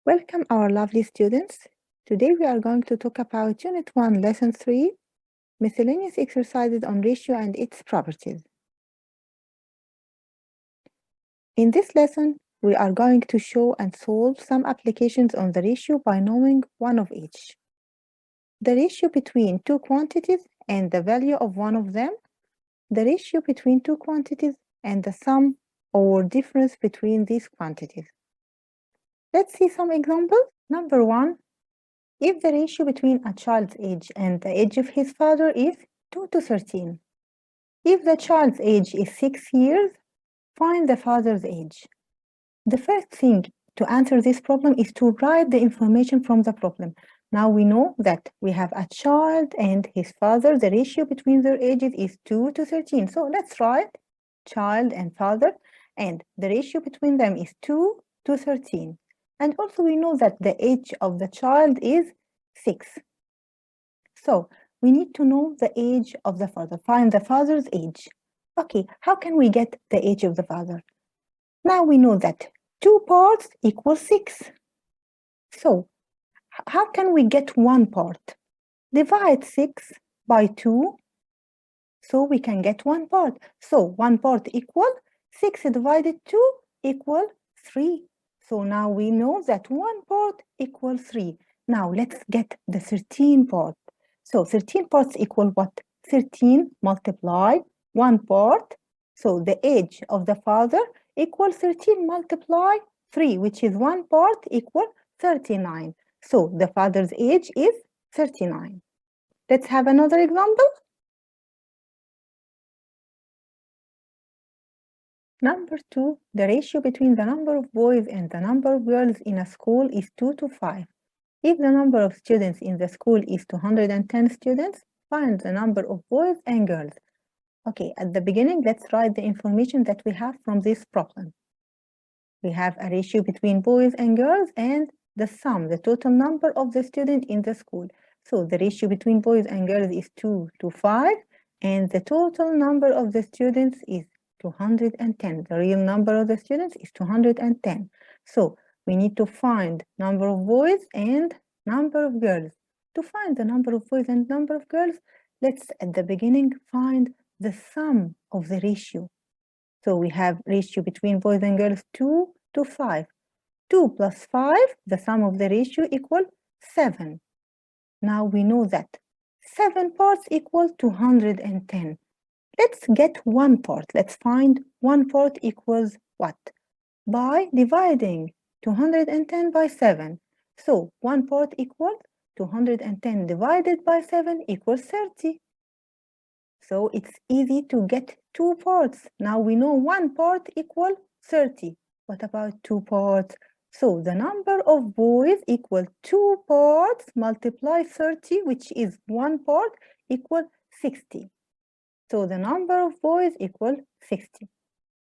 Welcome, our lovely students. Today we are going to talk about Unit 1, Lesson 3, Miscellaneous Exercises on Ratio and its Properties. In this lesson, we are going to show and solve some applications on the ratio by knowing one of each. The ratio between two quantities and the value of one of them, the ratio between two quantities and the sum or difference between these quantities. Let's see some examples. Number 1. If the ratio between a child's age and the age of his father is 2 to 13. If the child's age is 6 years, find the father's age. The first thing to answer this problem is to write the information from the problem. Now we know that we have a child and his father. The ratio between their ages is 2 to 13. So let's write child and father, and the ratio between them is 2 to 13. And also we know that the age of the child is 6. So we need to know the age of the father. Find the father's age. Okay, how can we get the age of the father? Now we know that 2 parts equal 6. So how can we get 1 part? Divide 6 by 2, so we can get 1 part. So 1 part equal 6 divided 2 equal 3. So now we know that 1 part equals 3. Now let's get the 13 part. So 13 parts equal what? 13 multiply 1 part. So the age of the father equals 13 multiply 3, which is 1 part equal 39. So the father's age is 39. Let's have another example. Number 2, the ratio between the number of boys and the number of girls in a school is 2 to 5. If the number of students in the school is 210 students, find the number of boys and girls. Okay, at the beginning, let's write the information that we have from this problem. We have a ratio between boys and girls and the sum, the total number of the students in the school. So the ratio between boys and girls is 2 to 5, and the total number of the students is 210. The real number of the students is 210. So we need to find number of boys and number of girls. To find the number of boys and number of girls, let's at the beginning find the sum of the ratio. So we have ratio between boys and girls 2 to 5. 2 plus 5, the sum of the ratio equal 7. Now we know that 7 parts equal 210. Let's get 1 part. Let's find 1 part equals what? By dividing 210 by 7. So 1 part equals 210 divided by 7 equals 30. So it's easy to get 2 parts. Now we know 1 part equal 30. What about 2 parts? So the number of boys equal 2 parts multiply 30, which is 1 part equal 60. So the number of boys equal 60.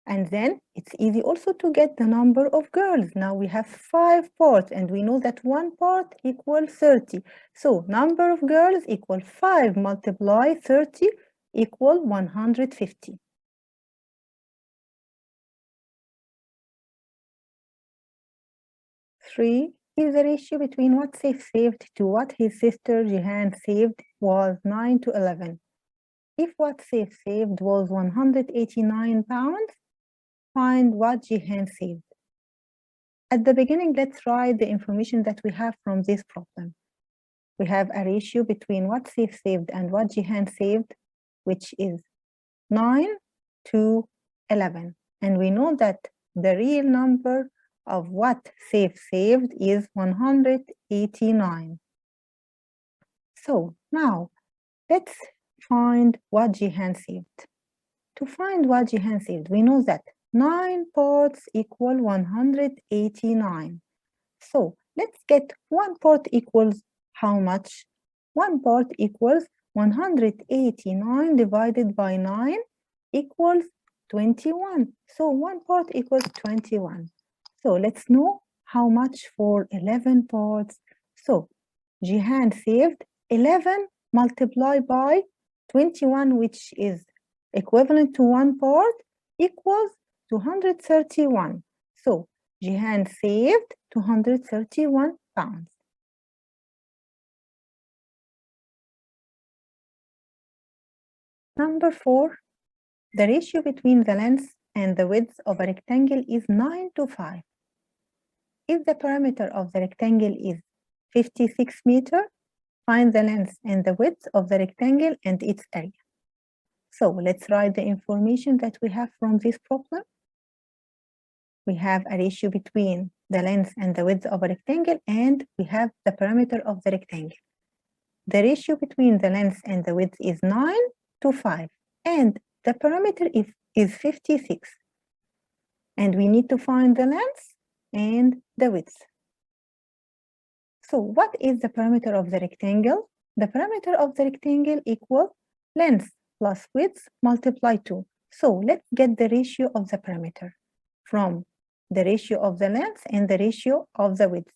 And then it's easy also to get the number of girls. Now we have 5 parts and we know that 1 part equals 30. So number of girls equal 5 multiply 30 equal 150. Three is the ratio between what Seif saved to what his sister Jehan saved was 9 to 11. If what Seif saved was 189 pounds, find what Jehan saved. At the beginning, let's write the information that we have from this problem. We have a ratio between what Seif saved and what Jehan saved, which is 9 to 11. And we know that the real number of what Seif saved is 189. So now let's find what Jehan saved. To find what Jehan saved, we know that 9 parts equal 189. So let's get 1 part equals how much? 1 part equals 189 divided by 9 equals 21. So 1 part equals 21. So let's know how much for 11 parts. So Jehan saved 11 multiplied by 21, which is equivalent to 1 part, equals 231. So Jehan saved 231 pounds. Number 4, the ratio between the length and the width of a rectangle is 9 to 5. If the perimeter of the rectangle is 56 meters, find the length and the width of the rectangle and its area. So let's write the information that we have from this problem. We have a ratio between the length and the width of a rectangle, and we have the perimeter of the rectangle. The ratio between the length and the width is 9 to 5, and the perimeter is 56. And we need to find the length and the width. So what is the perimeter of the rectangle? The perimeter of the rectangle equals length plus width multiplied 2. So let's get the ratio of the perimeter from the ratio of the length and the ratio of the width.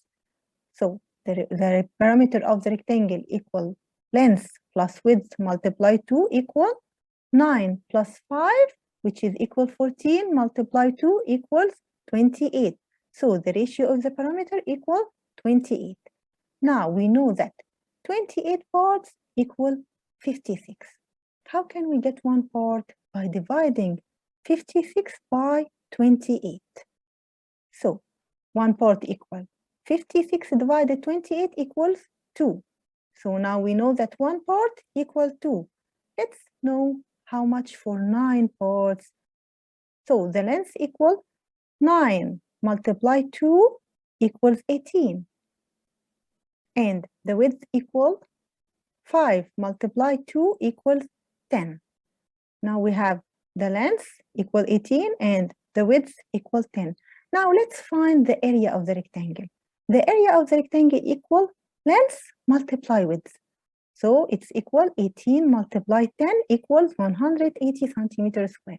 So the perimeter of the rectangle equal length plus width multiplied 2 equal 9 plus 5, which is equal 14, multiplied 2 equals 28. So the ratio of the perimeter equal 28. Now we know that 28 parts equal 56. How can we get one part? By dividing 56 by 28. So one part equal 56 divided 28 equals 2. So now we know that one part equals 2. Let's know how much for 9 parts. So the length equals 9 multiplied 2 equals 18. And the width equals 5 multiplied 2 equals 10. Now we have the length equal 18 and the width equals 10. Now let's find the area of the rectangle. The area of the rectangle equal length multiply width. So it's equal 18 multiplied 10 equals 180 centimeters square.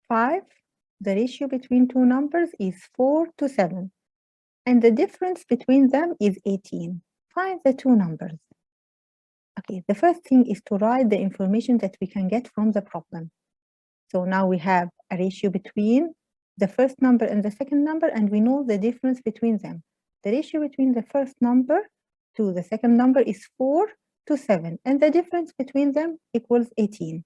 5, the ratio between two numbers is 4 to 7. And the difference between them is 18. Find the two numbers. Okay, the first thing is to write the information that we can get from the problem. So now we have a ratio between the first number and the second number, and we know the difference between them. The ratio between the first number to the second number is 4 to 7, and the difference between them equals 18.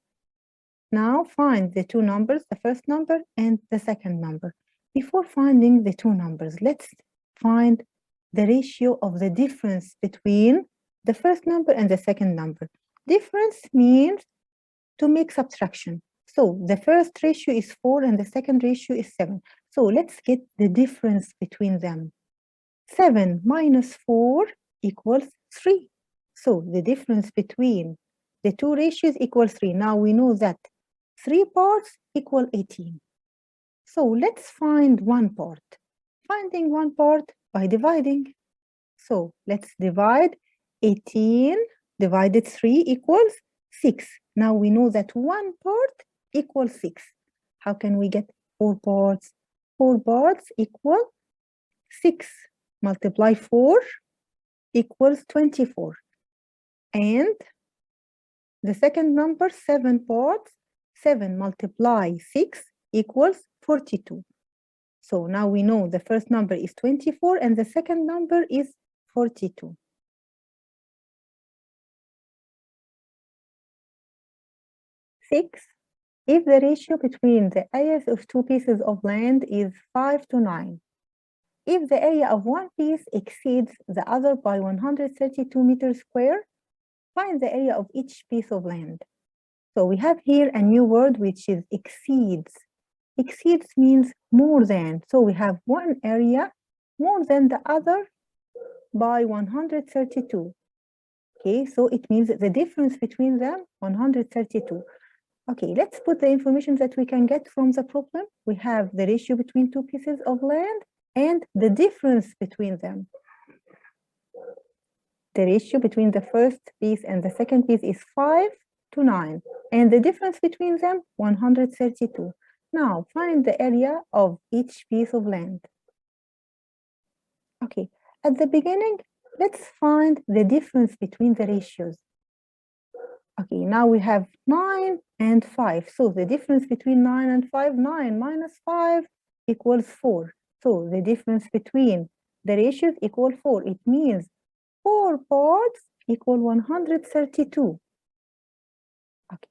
Now find the two numbers, the first number and the second number. Before finding the two numbers, let's find the ratio of the difference between the first number and the second number. Difference means to make subtraction. So the first ratio is 4 and the second ratio is 7. So let's get the difference between them. 7 minus 4 equals 3. So the difference between the two ratios equals 3. Now we know that 3 parts equal 18. So let's find one part. Finding one part by dividing. So let's divide 18 divided 3 equals 6. Now we know that one part equals 6. How can we get 4 parts? 4 parts equal 6 multiply 4 equals 24. And the second number, 7 parts, 7 multiply 6 equals 42. So now we know the first number is 24 and the second number is 42. 6, if the ratio between the areas of two pieces of land is 5 to 9, if the area of one piece exceeds the other by 132 meters square, find the area of each piece of land. So we have here a new word which is exceeds. Exceeds means more than. So we have one area more than the other by 132. Okay, so it means the difference between them, 132. Okay, let's put the information that we can get from the problem. We have the ratio between two pieces of land and the difference between them. The ratio between the first piece and the second piece is 5 to 9, and the difference between them, 132. Now, find the area of each piece of land. Okay, at the beginning, let's find the difference between the ratios. Okay, now we have 9 and 5. So the difference between 9 and 5, 9 minus 5 equals 4. So the difference between the ratios equal 4. It means 4 parts equal 132. Okay,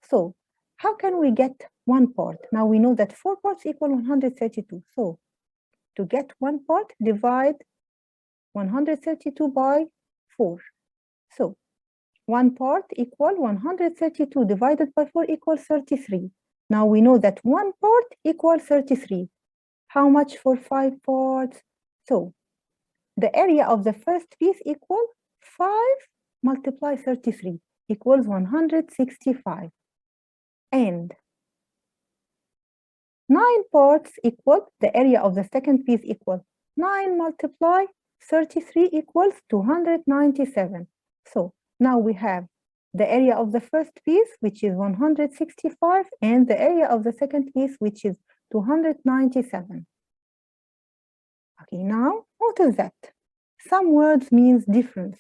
so how can we get one part? Now we know that 4 parts equal 132. So to get one part, divide 132 by 4. So 1 part equal 132 divided by 4 equals 33. Now we know that 1 part equals 33. How much for 5 parts? So the area of the first piece equal 5 multiply 33 equals 165. And 9 parts equal the area of the second piece equal 9 multiply 33 equals 297. So now we have the area of the first piece, which is 165, and the area of the second piece, which is 297. Okay, now notice that some words means difference.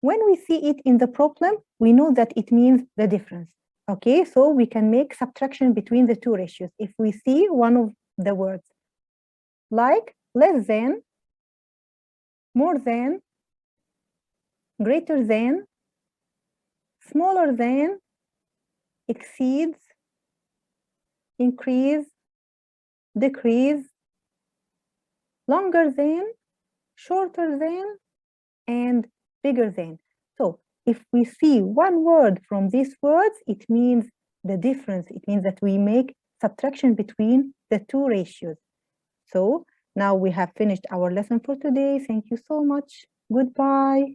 When we see it in the problem, we know that it means the difference. Okay, so we can make subtraction between the two ratios. If we see one of the words, like less than, more than, greater than, smaller than, exceeds, increase, decrease, longer than, shorter than, and bigger than. So if we see one word from these words, it means the difference. It means that we make subtraction between the two ratios. So now we have finished our lesson for today. Thank you so much. Goodbye.